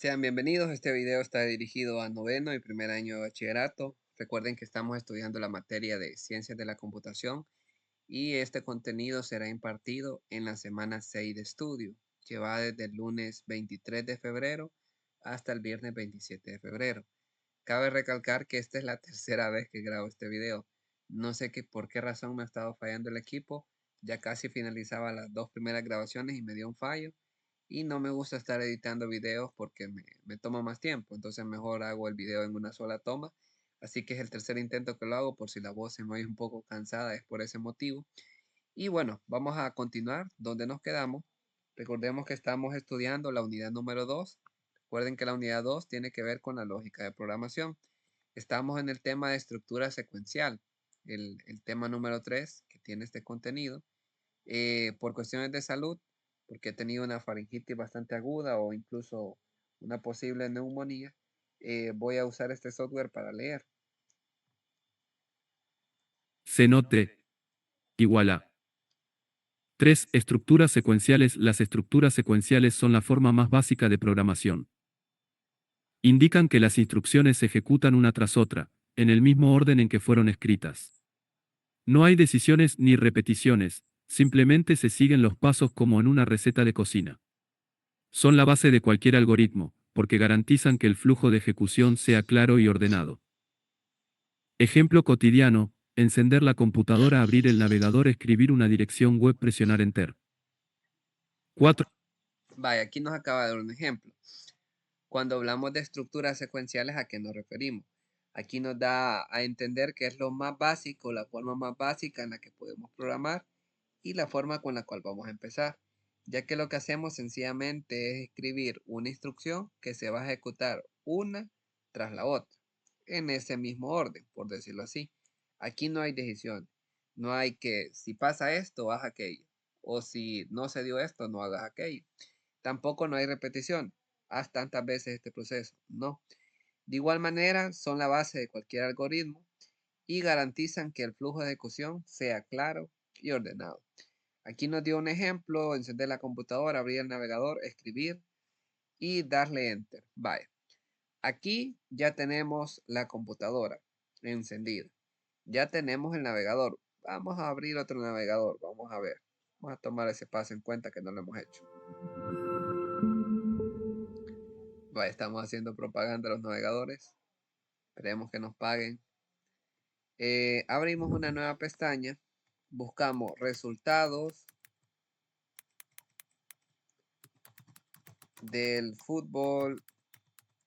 Sean bienvenidos, este video está dirigido a noveno y primer año de bachillerato. Recuerden que estamos estudiando la materia de Ciencias de la Computación y este contenido será impartido en la semana 6 de estudio, que va desde el lunes 23 de febrero hasta el viernes 27 de febrero. Cabe recalcar que esta es la tercera vez que grabo este video. No sé por qué razón me ha estado fallando el equipo. Ya casi finalizaba las dos primeras grabaciones y me dio un fallo. Y no me gusta estar editando videos porque me toma más tiempo. Entonces mejor hago el video en una sola toma. Así que es el tercer intento que lo hago. Por si la voz se me oye un poco cansada, es por ese motivo. Y bueno, vamos a continuar donde nos quedamos. Recordemos que estamos estudiando la unidad número 2. Recuerden que la unidad 2 tiene que ver con la lógica de programación. Estamos en el tema de estructura secuencial, el tema número 3 que tiene este contenido. Por cuestiones de salud, porque he tenido una faringitis bastante aguda o incluso una posible neumonía, voy a usar este software para leer. Cenote igual a 3 estructuras secuenciales. Las estructuras secuenciales son la forma más básica de programación. Indican que las instrucciones se ejecutan una tras otra, en el mismo orden en que fueron escritas. No hay decisiones ni repeticiones, simplemente se siguen los pasos como en una receta de cocina. Son la base de cualquier algoritmo, porque garantizan que el flujo de ejecución sea claro y ordenado. Ejemplo cotidiano: encender la computadora, abrir el navegador, escribir una dirección web, presionar Enter. 4. Vaya, aquí nos acaba de dar un ejemplo. Cuando hablamos de estructuras secuenciales, ¿a qué nos referimos? Aquí nos da a entender que es lo más básico, la forma más básica en la que podemos programar y la forma con la cual vamos a empezar, ya que lo que hacemos sencillamente es escribir una instrucción que se va a ejecutar una tras la otra, en ese mismo orden, por decirlo así. Aquí no hay decisión, no hay que si pasa esto, haz aquello, o si no se dio esto, no hagas aquello. Tampoco no hay repetición, haz tantas veces este proceso, no. De igual manera, son la base de cualquier algoritmo y garantizan que el flujo de ejecución sea claro y ordenado. Aquí nos dio un ejemplo: encender la computadora, abrir el navegador, escribir y darle enter. Vaya, aquí ya tenemos la computadora encendida. Ya tenemos el navegador. Vamos a abrir otro navegador. Vamos a ver. Vamos a tomar ese paso en cuenta que no lo hemos hecho. Vaya, estamos haciendo propaganda a los navegadores. Esperemos que nos paguen. Abrimos una nueva pestaña. Buscamos resultados del fútbol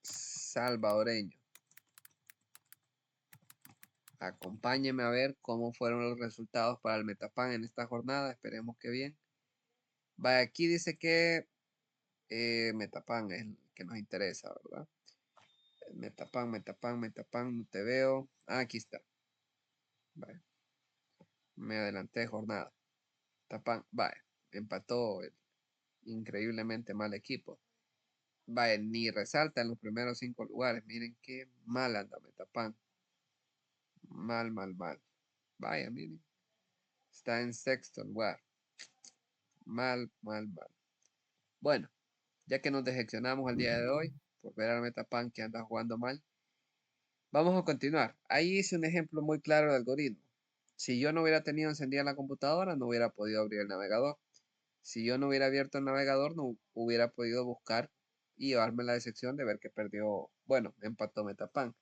salvadoreño. Acompáñenme a ver cómo fueron los resultados para el Metapan en esta jornada. Esperemos que bien. Vaya, aquí dice que Metapan es el que nos interesa, ¿verdad? Metapan, no te veo. Ah, aquí está. Vaya, me adelanté de jornada. Metapan, vaya, empató el increíblemente mal equipo. Vaya, ni resalta en los primeros 5 lugares. Miren qué mal anda Metapan. Mal. Vaya, miren. Está en sexto lugar. Mal. Bueno, ya que nos decepcionamos el día de hoy por ver al Metapan que anda jugando mal, vamos a continuar. Ahí hice un ejemplo muy claro de algoritmo. Si yo no hubiera tenido encendida la computadora, no hubiera podido abrir el navegador. Si yo no hubiera abierto el navegador, no hubiera podido buscar y llevarme la decepción de ver que perdió, bueno, empató Metapan.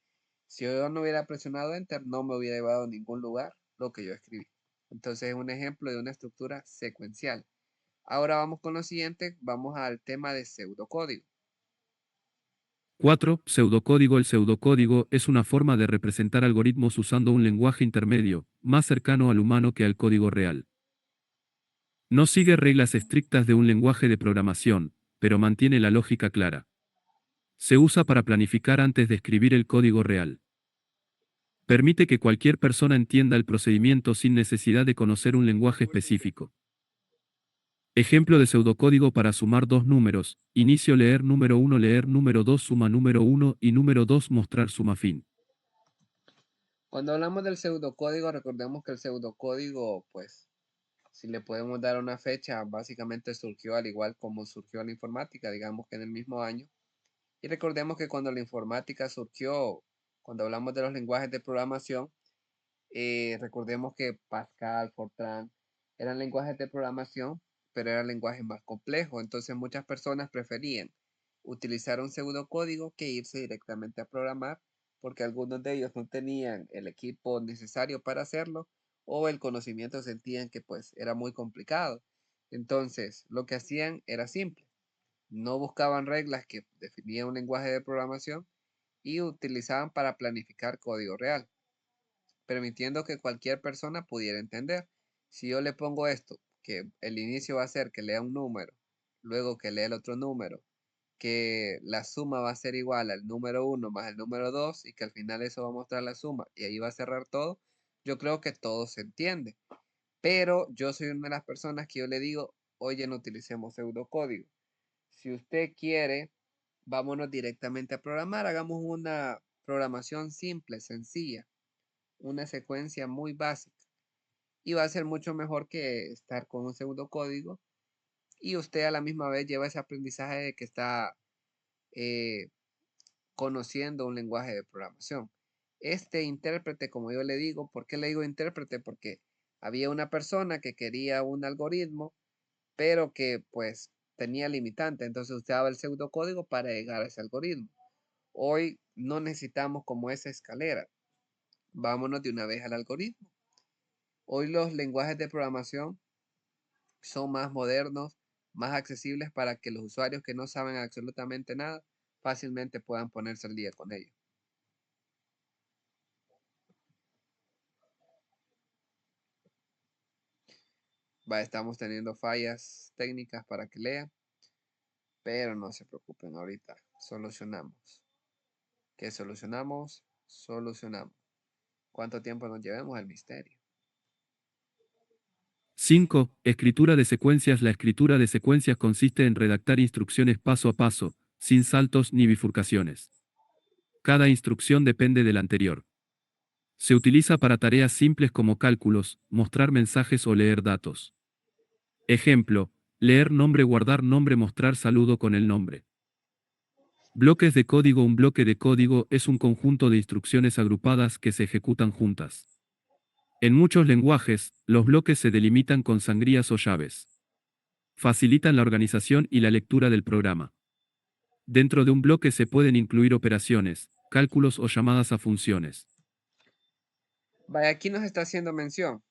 Si yo no hubiera presionado Enter, no me hubiera llevado a ningún lugar lo que yo escribí. Entonces es un ejemplo de una estructura secuencial. Ahora vamos con lo siguiente, vamos al tema de pseudocódigo. 4. Pseudocódigo. El pseudocódigo es una forma de representar algoritmos usando un lenguaje intermedio, más cercano al humano que al código real. No sigue reglas estrictas de un lenguaje de programación, pero mantiene la lógica clara. Se usa para planificar antes de escribir el código real. Permite que cualquier persona entienda el procedimiento sin necesidad de conocer un lenguaje específico. Ejemplo de pseudocódigo para sumar dos números: inicio leer número 1, leer número 2, suma número 1 y número 2, mostrar suma fin. Cuando hablamos del pseudocódigo, recordemos que el pseudocódigo, pues, si le podemos dar una fecha, básicamente surgió al igual como surgió la informática, digamos que en el mismo año. Y recordemos que cuando la informática surgió, cuando hablamos de los lenguajes de programación, recordemos que Pascal, Fortran eran lenguajes de programación, pero eran lenguajes más complejos. Entonces muchas personas preferían utilizar un pseudocódigo que irse directamente a programar, porque algunos de ellos no tenían el equipo necesario para hacerlo o el conocimiento sentían que pues era muy complicado. Entonces lo que hacían era simple. No buscaban reglas que definían un lenguaje de programación y utilizaban para planificar código real, permitiendo que cualquier persona pudiera entender. Si yo le pongo esto, que el inicio va a ser que lea un número, luego que lea el otro número, que la suma va a ser igual al número 1 más el número 2 y que al final eso va a mostrar la suma y ahí va a cerrar todo, yo creo que todo se entiende. Pero yo soy una de las personas que yo le digo, oye, no utilicemos pseudocódigo. Si usted quiere, vámonos directamente a programar, hagamos una programación simple, sencilla, una secuencia muy básica y va a ser mucho mejor que estar con un pseudocódigo y usted a la misma vez lleva ese aprendizaje de que está eh, conociendo un lenguaje de programación. Este intérprete, como yo le digo, ¿por qué le digo intérprete? Porque había una persona que quería un algoritmo, pero que pues tenía limitante, entonces usaba el pseudocódigo para llegar a ese algoritmo. Hoy no necesitamos como esa escalera. Vámonos de una vez al algoritmo. Hoy los lenguajes de programación son más modernos, más accesibles para que los usuarios que no saben absolutamente nada fácilmente puedan ponerse al día con ellos. Estamos teniendo fallas técnicas para que lean, pero no se preocupen ahorita, solucionamos. ¿Qué solucionamos? Solucionamos. ¿Cuánto tiempo nos llevemos? El misterio. 5. Escritura de secuencias. La escritura de secuencias consiste en redactar instrucciones paso a paso, sin saltos ni bifurcaciones. Cada instrucción depende de la anterior. Se utiliza para tareas simples como cálculos, mostrar mensajes o leer datos. Ejemplo: leer nombre, guardar nombre, mostrar saludo con el nombre. Bloques de código. Un bloque de código es un conjunto de instrucciones agrupadas que se ejecutan juntas. En muchos lenguajes, los bloques se delimitan con sangrías o llaves. Facilitan la organización y la lectura del programa. Dentro de un bloque se pueden incluir operaciones, cálculos o llamadas a funciones. Aquí nos está haciendo mención.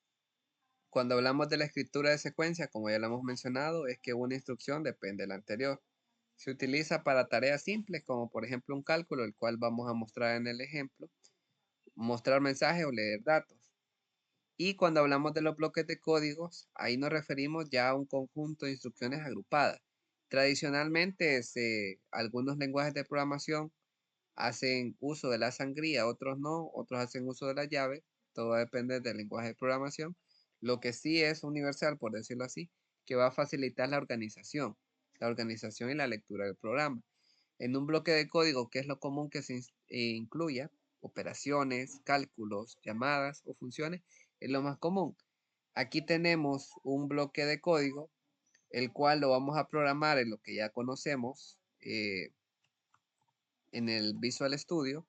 Cuando hablamos de la escritura de secuencia, como ya lo hemos mencionado, es que una instrucción depende de la anterior. Se utiliza para tareas simples, como por ejemplo un cálculo, el cual vamos a mostrar en el ejemplo, mostrar mensajes o leer datos. Y cuando hablamos de los bloques de códigos, ahí nos referimos ya a un conjunto de instrucciones agrupadas. Tradicionalmente, algunos lenguajes de programación hacen uso de la sangría, otros no, otros hacen uso de la llave, todo depende del lenguaje de programación. Lo que sí es universal, por decirlo así, que va a facilitar la organización y la lectura del programa. En un bloque de código, que es lo común que se incluya, operaciones, cálculos, llamadas o funciones, es lo más común. Aquí tenemos un bloque de código, el cual lo vamos a programar en lo que ya conocemos en el Visual Studio.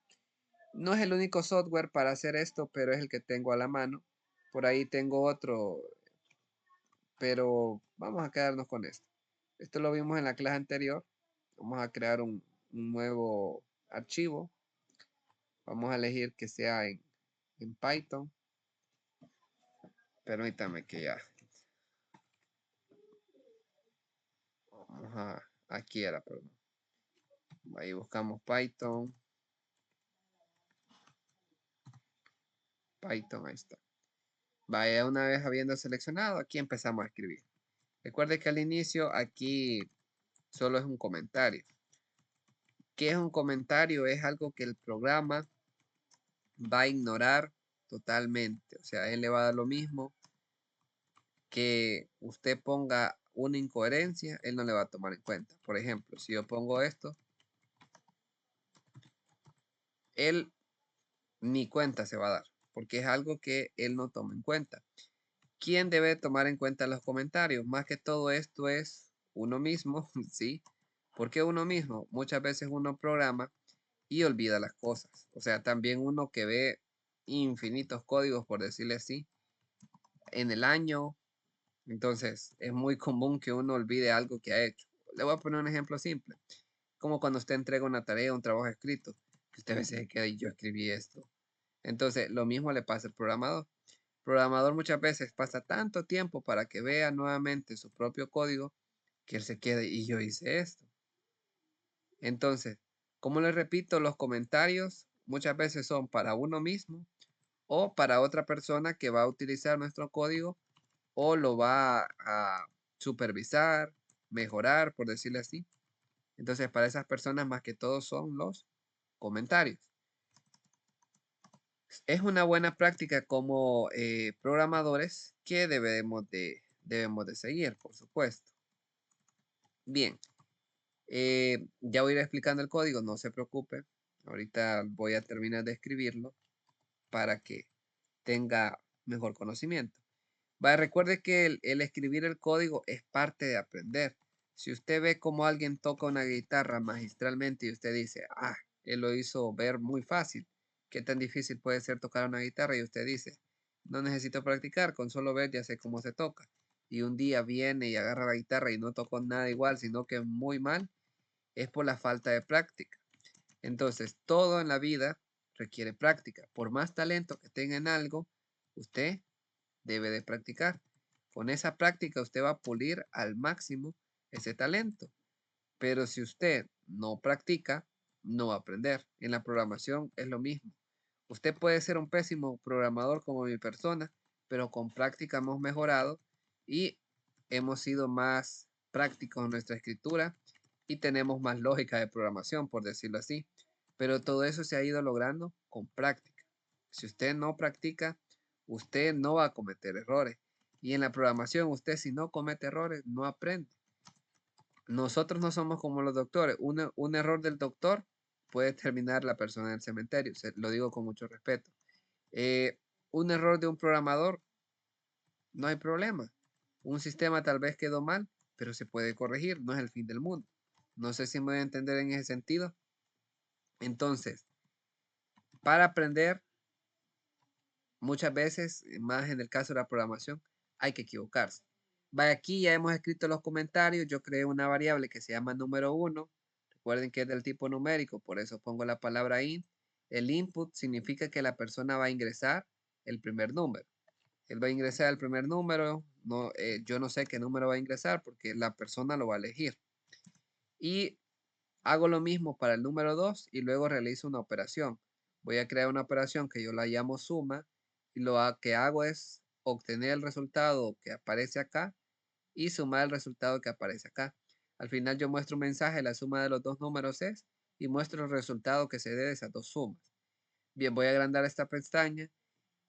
No es el único software para hacer esto, pero es el que tengo a la mano. Por ahí tengo otro, pero vamos a quedarnos con esto. Esto lo vimos en la clase anterior. Vamos a crear un nuevo archivo. Vamos a elegir que sea en Python. Permítame que ya. Vamos a, aquí era, perdón. Ahí buscamos Python. Python, ahí está. Vaya, una vez habiendo seleccionado, aquí empezamos a escribir. Recuerde que al inicio aquí solo es un comentario. ¿Qué es un comentario? Es algo que el programa va a ignorar totalmente. O sea, él le va a dar lo mismo que usted ponga una incoherencia, él no le va a tomar en cuenta. Por ejemplo, si yo pongo esto, él ni cuenta se va a dar, porque es algo que él no toma en cuenta. ¿Quién debe tomar en cuenta los comentarios? Más que todo esto es uno mismo, ¿sí? Porque uno mismo, muchas veces uno programa y olvida las cosas. O sea, también uno que ve infinitos códigos, por decirle así, en el año. Entonces, es muy común que uno olvide algo que ha hecho. Le voy a poner un ejemplo simple. Como cuando usted entrega una tarea, un trabajo escrito, que usted a veces se queda y yo escribí esto. Entonces, lo mismo le pasa al programador. El programador muchas veces pasa tanto tiempo para que vea nuevamente su propio código que él se quede y yo hice esto. Entonces, como les repito, los comentarios muchas veces son para uno mismo o para otra persona que va a utilizar nuestro código o lo va a supervisar, mejorar, por decirlo así. Entonces, para esas personas más que todo son los comentarios. Es una buena práctica como programadores que debemos de seguir, por supuesto. Bien, ya voy a ir explicando el código, no se preocupe. Ahorita voy a terminar de escribirlo para que tenga mejor conocimiento. Recuerde que el escribir el código es parte de aprender. Si usted ve cómo alguien toca una guitarra magistralmente y usted dice, ah, él lo hizo ver muy fácil, ¿qué tan difícil puede ser tocar una guitarra? Y usted dice, no necesito practicar, con solo ver ya sé cómo se toca. Y un día viene y agarra la guitarra y no tocó nada igual, sino que muy mal, es por la falta de práctica. Entonces, todo en la vida requiere práctica. Por más talento que tenga en algo, usted debe de practicar. Con esa práctica usted va a pulir al máximo ese talento. Pero si usted no practica, no va a aprender. En la programación es lo mismo. Usted puede ser un pésimo programador como mi persona, pero con práctica hemos mejorado y hemos sido más prácticos en nuestra escritura y tenemos más lógica de programación, por decirlo así. Pero todo eso se ha ido logrando con práctica. Si usted no practica, usted no va a cometer errores. Y en la programación, usted si no comete errores, no aprende. Nosotros no somos como los doctores. Un error del doctor puede terminar la persona en el cementerio. Lo digo con mucho respeto. Eh, un error de un programador, no hay problema. Un sistema tal vez quedó mal, pero se puede corregir. No es el fin del mundo. No sé si me voy a entender en ese sentido. Entonces, para aprender, muchas veces, más en el caso de la programación, hay que equivocarse. Aquí ya hemos escrito los comentarios. Yo creé una variable que se llama número 1. Recuerden que es del tipo numérico, por eso pongo la palabra int. El input significa que la persona va a ingresar el primer número. Él va a ingresar el primer número. No, yo no sé qué número va a ingresar porque la persona lo va a elegir. Y hago lo mismo para el número 2 y luego realizo una operación. Voy a crear una operación que yo la llamo suma y lo que hago es obtener el resultado que aparece acá y sumar el resultado que aparece acá. Al final yo muestro un mensaje, la suma de los dos números es, y muestro el resultado que se dé de esas dos sumas. Bien, voy a agrandar esta pestaña.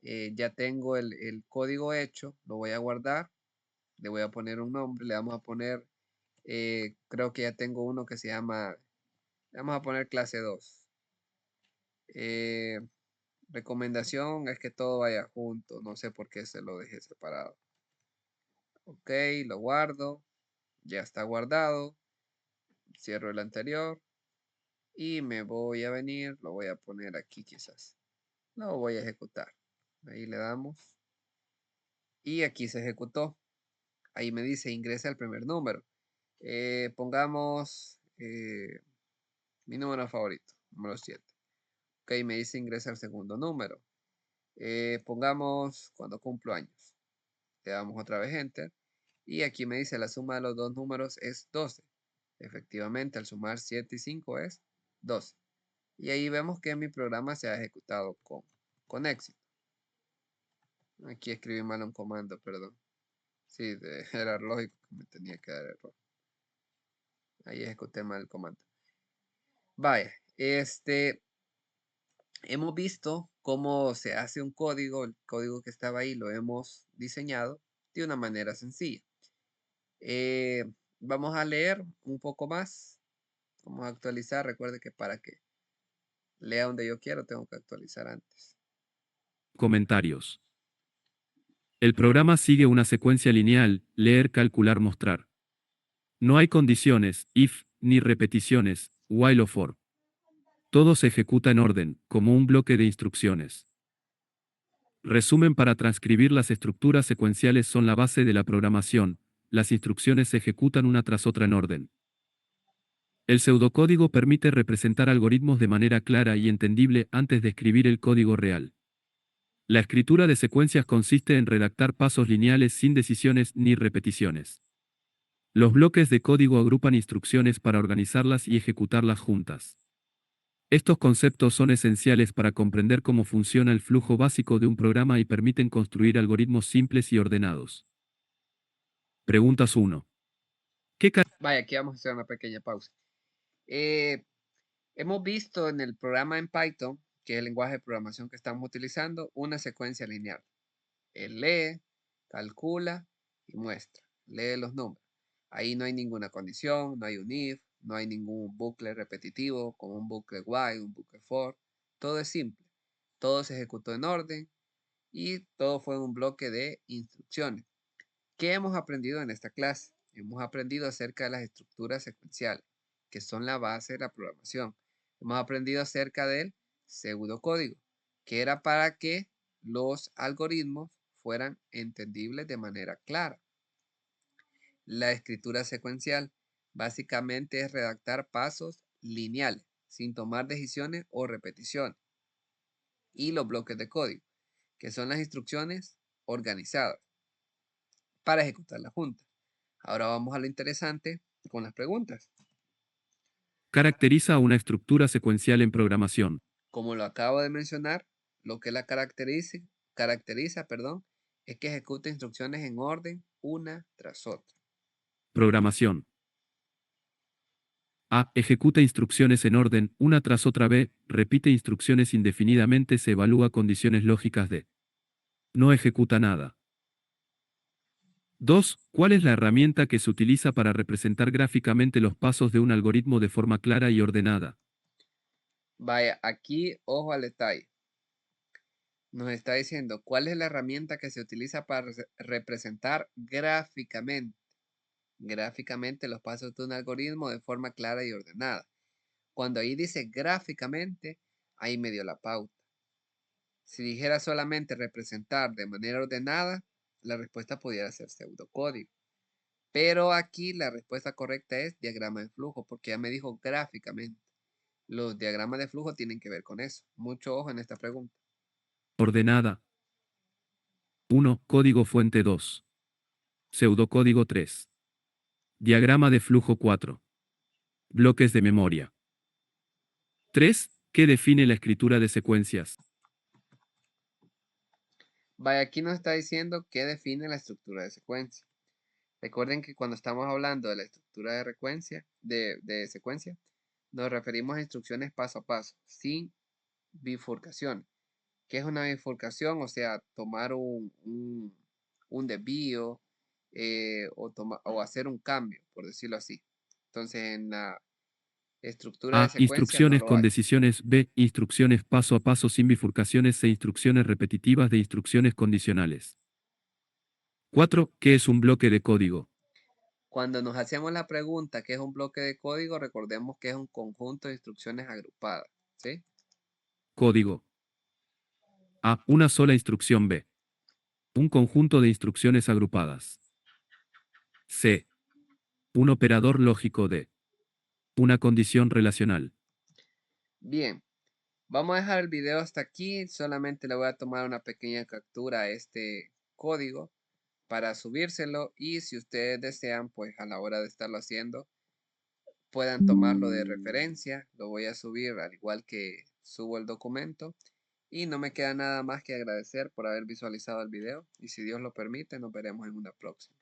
Ya tengo el código hecho, lo voy a guardar, le voy a poner un nombre, le vamos a poner, creo que ya tengo uno que se llama, le vamos a poner clase 2. Eh, recomendación es que todo vaya junto, no sé por qué se lo dejé separado. Ok, lo guardo, ya está guardado, cierro el anterior y me voy a venir, lo voy a poner aquí quizás, lo voy a ejecutar. Ahí le damos y aquí se ejecutó. Ahí me dice ingresa el primer número. Pongamos mi número favorito, número 7. Ok, me dice ingresa el segundo número. Pongamos cuando cumplo años. Le damos otra vez enter. Y aquí me dice la suma de los dos números es 12. Efectivamente, al sumar 7 y 5 es 12. Y ahí vemos que mi programa se ha ejecutado con éxito. Aquí escribí mal un comando, perdón. Sí, era lógico que me tenía que dar error. Ahí ejecuté mal el comando. Vaya, hemos visto cómo se hace un código. El código que estaba ahí lo hemos diseñado de una manera sencilla. Vamos a leer un poco más. Vamos a actualizar. Recuerde que para que lea donde yo quiero, tengo que actualizar antes. Comentarios. El programa sigue una secuencia lineal, leer, calcular, mostrar. No hay condiciones, if, ni repeticiones, while o for. Todo se ejecuta en orden, como un bloque de instrucciones. Resumen: para transcribir las estructuras secuenciales son la base de la programación, las instrucciones se ejecutan una tras otra en orden. El pseudocódigo permite representar algoritmos de manera clara y entendible antes de escribir el código real. La escritura de secuencias consiste en redactar pasos lineales sin decisiones ni repeticiones. Los bloques de código agrupan instrucciones para organizarlas y ejecutarlas juntas. Estos conceptos son esenciales para comprender cómo funciona el flujo básico de un programa y permiten construir algoritmos simples y ordenados. Preguntas 1. ¿Qué Vaya, aquí vamos a hacer una pequeña pausa. Eh, Hemos visto en el programa en Python, que es el lenguaje de programación que estamos utilizando, una secuencia lineal. Él lee, calcula y muestra. Lee los números. Ahí no hay ninguna condición, no hay un if, no hay ningún bucle repetitivo como un bucle while, un bucle for. Todo es simple. Todo se ejecutó en orden y todo fue un bloque de instrucciones. ¿Qué hemos aprendido en esta clase? Hemos aprendido acerca de las estructuras secuenciales, que son la base de la programación. Hemos aprendido acerca del pseudocódigo, que era para que los algoritmos fueran entendibles de manera clara. La escritura secuencial básicamente es redactar pasos lineales, sin tomar decisiones o repeticiones. Y los bloques de código, que son las instrucciones organizadas para ejecutar la junta. Ahora vamos a lo interesante con las preguntas. caracteriza a una estructura secuencial en programación? Como lo acabo de mencionar, lo que la caracteriza, es que ejecuta instrucciones en orden una tras otra. Programación. A. Ejecuta instrucciones en orden, una tras otra. B. Repite instrucciones indefinidamente. Se evalúa condiciones lógicas de. No ejecuta nada. 2. ¿Cuál es la herramienta que se utiliza para representar gráficamente los pasos de un algoritmo de forma clara y ordenada? Vaya, aquí ojo al detalle. Nos está diciendo cuál es la herramienta que se utiliza para representar gráficamente los pasos de un algoritmo de forma clara y ordenada. Cuando ahí dice gráficamente, ahí me dio la pauta. Si dijera solamente representar de manera ordenada, la respuesta pudiera ser pseudocódigo. Pero aquí la respuesta correcta es diagrama de flujo, porque ya me dijo gráficamente. Los diagramas de flujo tienen que ver con eso. Mucho ojo en esta pregunta. Ordenada. 1. Código fuente. 2. Pseudocódigo. 3. Diagrama de flujo. 4. Bloques de memoria. 3. ¿Qué define la escritura de secuencias? Vaya, aquí nos está diciendo qué define la estructura de secuencia. Recuerden que cuando estamos hablando de la estructura de secuencia, nos referimos a instrucciones paso a paso, sin bifurcación. ¿Qué es una bifurcación? O sea, tomar un desvío o hacer un cambio, por decirlo así. Entonces, en la estructura de A. secuencia no Instrucciones lo con hay. decisiones. B. Instrucciones paso a paso sin bifurcaciones. C. Instrucciones repetitivas de instrucciones condicionales. 4. ¿Qué es un bloque de código? Cuando nos hacemos la pregunta qué es un bloque de código, recordemos que es un conjunto de instrucciones agrupadas, ¿sí? Código. A. Una sola instrucción. B. Un conjunto de instrucciones agrupadas. C. Un operador lógico. D. Una condición relacional. Bien, vamos a dejar el video hasta aquí. Solamente le voy a tomar una pequeña captura a este código para subírselo y si ustedes desean, pues a la hora de estarlo haciendo, puedan tomarlo de referencia. Lo voy a subir al igual que subo el documento. Y no me queda nada más que agradecer por haber visualizado el video. Y si Dios lo permite, nos veremos en una próxima.